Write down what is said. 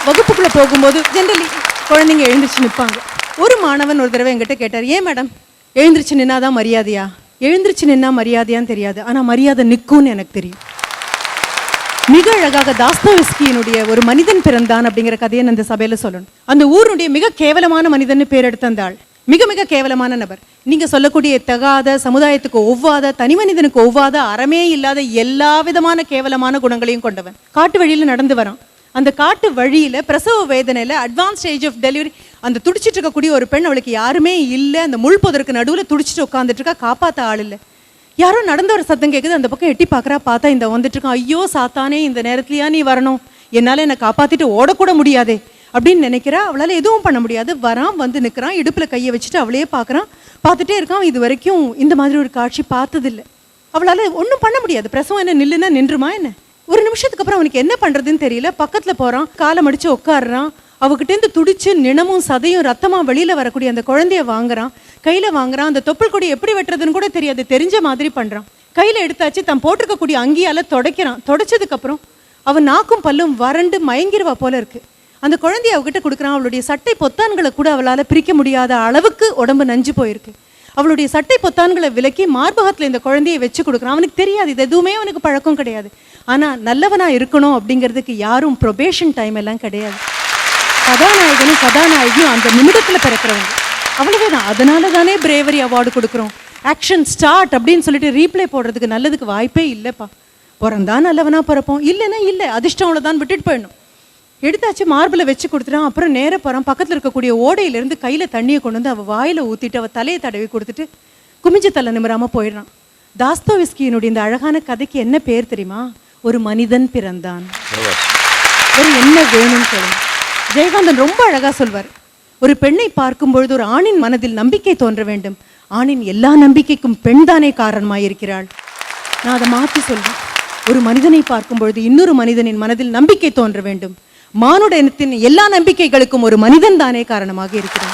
வகுப்புக்குள்ள போகும்போது ஜென்ரலி குழந்தைங்க எழுந்திரிச்சு நிற்பாங்க. ஒரு மாணவன் ஒரு தடவை என்கிட்ட கேட்டார், ஏன் மேடம் எழுந்திரிச்சு நின்னாதான் மரியாதையா? எழுந்திரிச்சு நின்னா மரியாதையான்னு தெரியாது, ஆனா மரியாதை நிற்கும்னு எனக்கு தெரியும். மிக அழகாக தாஸ்தோவெஸ்கியினுடைய ஒரு மனிதன் பிறந்தான் அப்படிங்கிற கதையை நான் இந்த சபையில சொல்லணும். அந்த ஊருடைய மிக கேவலமான மனிதன் பேர் எடுத்த அந்த ஆள் மிக மிக கேவலமான நபர். நீங்க சொல்லக்கூடிய தகாத, சமுதாயத்துக்கு ஒவ்வாத, தனி மனிதனுக்கு ஒவ்வாத, அறமே இல்லாத எல்லா விதமான கேவலமான குணங்களையும் கொண்டவன். காட்டு வழியில நடந்து வரான். அந்த காட்டு வழியில பிரசவ வேதனையில அட்வான்ஸ் ஸ்டேஜ் ஆஃப் டெலிவரி, அந்த துடிச்சிட்டு இருக்கக்கூடிய ஒரு பெண், அவளுக்கு யாருமே இல்லை. அந்த முள் புதருக்கு நடுவில் துடிச்சிட்டு உட்காந்துட்டு இருக்கா. காப்பாற்ற ஆள் இல்லை. யாரோ நடந்த ஒரு சத்தம் கேட்குது. அந்த பக்கம் எட்டி பார்க்குறா. பார்த்தா இந்த வந்துட்டு இருக்கான். ஐயோ சாத்தானே, இந்த நேரத்துலையா நீ வரணும்? என்னால் என்னை காப்பாற்றிட்டு ஓடக்கூட முடியாதே அப்படின்னு நினைக்கிறா. அவளால் எதுவும் பண்ண முடியாது. வரான், வந்து நிற்கிறான், இடுப்பில் கையை வச்சுட்டு அவளையே பார்க்குறான். பார்த்துட்டே இருக்கான். இது வரைக்கும் இந்த மாதிரி ஒரு காட்சி பார்த்ததில்லை. அவளால் ஒன்றும் பண்ண முடியாது. பிரசவம் என்ன நில்லுன்னா நின்றுமா என்ன? ஒரு நிமிஷத்துக்கு அப்புறம் அவனுக்கு என்ன பண்ணுறதுன்னு தெரியல. பக்கத்தில் போகிறான், காலை மடித்து உட்காடுறான். அவகிட்டேருந்து துடிச்சு நினமும் சதையும் ரத்தமாக வெளியில் வரக்கூடிய அந்த குழந்தைய வாங்குறான், கையில் வாங்குறான். அந்த தொப்புள் கொடி எப்படி வெட்டுறதுன்னு கூட தெரியாது, தெரிஞ்ச மாதிரி பண்ணுறான். கையில் எடுத்தாச்சு, தான் போட்டிருக்கக்கூடிய அங்கியால் துடைக்கிறான். துடைச்சதுக்கப்புறம் அவன் நாக்கும் பல்லும் வறண்டு மயங்கிருவா போல இருக்கு. அந்த குழந்தைய அவகிட்ட கொடுக்குறான். அவளுடைய சட்டை பொத்தான்களை கூட அவளால் பிரிக்க முடியாத அளவுக்கு உடம்பு நஞ்சு போயிருக்கு. அவளுடைய சட்டை பொத்தான்களை விலக்கி மார்பகத்தில் இந்த குழந்தையை வச்சு கொடுக்குறான். அவனுக்கு தெரியாது, இது எதுவுமே அவனுக்கு பழக்கம் கிடையாது. ஆனால் நல்லவனா இருக்கணும் அப்படிங்கிறதுக்கு யாரும் ப்ரொபேஷன் டைம் எல்லாம் கிடையாது. கதாநாயகனும் கதாநாயகியும் அந்த நிமிடத்தில் பிறக்கிறவங்க, அவ்வளவுதான். அதனால தானே பிரேவரி அவார்டு கொடுக்குறோம். ஆக்ஷன் ஸ்டார்ட் அப்படின்னு சொல்லிட்டு ரீப்ளே போடுறதுக்கு நல்லதுக்கு வாய்ப்பே இல்லைப்பா. பிறந்தா நல்லவனா பிறப்போம், இல்லைன்னா இல்லை, அதிர்ஷ்டம் அவ்வளோதான், விட்டுட்டு போயிடணும். எடுத்தாச்சு, மார்பில் வச்சு கொடுத்துட்டான். அப்புறம் நேர போகிறான். பக்கத்தில் இருக்கக்கூடிய ஓடையிலேருந்து கையில் தண்ணியை கொண்டு வந்து அவள் வாயில் ஊற்றிட்டு அவள் தலையை தடவி கொடுத்துட்டு குமிஞ்ச தலை நிமிராமல் போயிடுறான். தாஸ்தோவெஸ்கியினுடைய இந்த அழகான கதைக்கு என்ன பேர் தெரியுமா? ஒரு மனிதன் பிறந்தான். ஒரு என்ன வேணும்னு சொல்லுங்க. ஜெயகாந்தன் ரொம்ப அழகா சொல்வார், ஒரு பெண்ணை பார்க்கும் பொழுது ஒரு ஆணின் மனதில் நம்பிக்கை தோன்ற வேண்டும். ஆணின் எல்லா நம்பிக்கைக்கும் பெண் தானே காரணமாயிருக்கிறாள். நான் அதை மாற்றி சொல்றேன். ஒரு மனிதனை பார்க்கும் பொழுது இன்னொரு மனிதனின் மனதில் நம்பிக்கை தோன்ற வேண்டும். மானுட இனத்தின் எல்லா நம்பிக்கைகளுக்கும் ஒரு மனிதன் தானே காரணமாக இருக்கிறான்.